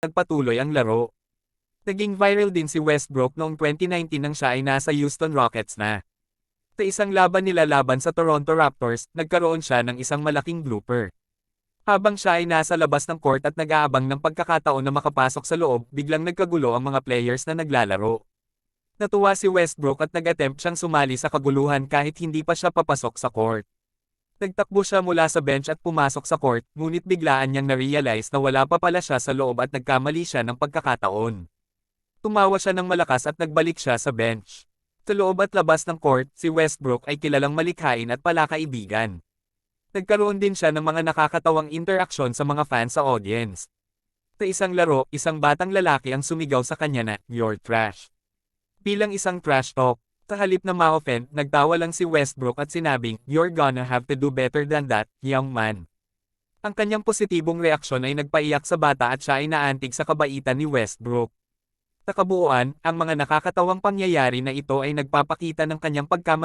nagpatuloy ang laro. Naging viral din si Westbrook noong 2019 nang siya ay nasa Houston Rockets na. Sa isang laban nila laban sa Toronto Raptors, nagkaroon siya ng isang malaking blooper. Habang siya ay nasa labas ng court at nag-aabang ng pagkakataon na makapasok sa loob, biglang nagkagulo ang mga players na naglalaro. Natuwa si Westbrook at nag-attempt siyang sumali sa kaguluhan kahit hindi pa siya papasok sa court. Nagtakbo siya mula sa bench at pumasok sa court, ngunit biglaan niyang na-realize na wala pa pala siya sa loob at nagkamali siya ng pagkakataon. Tumawa siya ng malakas at nagbalik siya sa bench. Sa loob at labas ng court, si Westbrook ay kilalang malikhain at palakaibigan. Nagkaroon din siya ng mga nakakatawang interaksyon sa mga fans sa audience. Sa isang laro, isang batang lalaki ang sumigaw sa kanya na, "You're trash." Bilang isang trash talk, sa halip na ma-offend, nagtawa lang si Westbrook at sinabing, "You're gonna have to do better than that, young man." Ang kanyang positibong reaksyon ay nagpaiyak sa bata at siya ay naantig sa kabaitan ni Westbrook. Sa kabuuan, ang mga nakakatawang pangyayari na ito ay nagpapakita ng kanyang pagkamali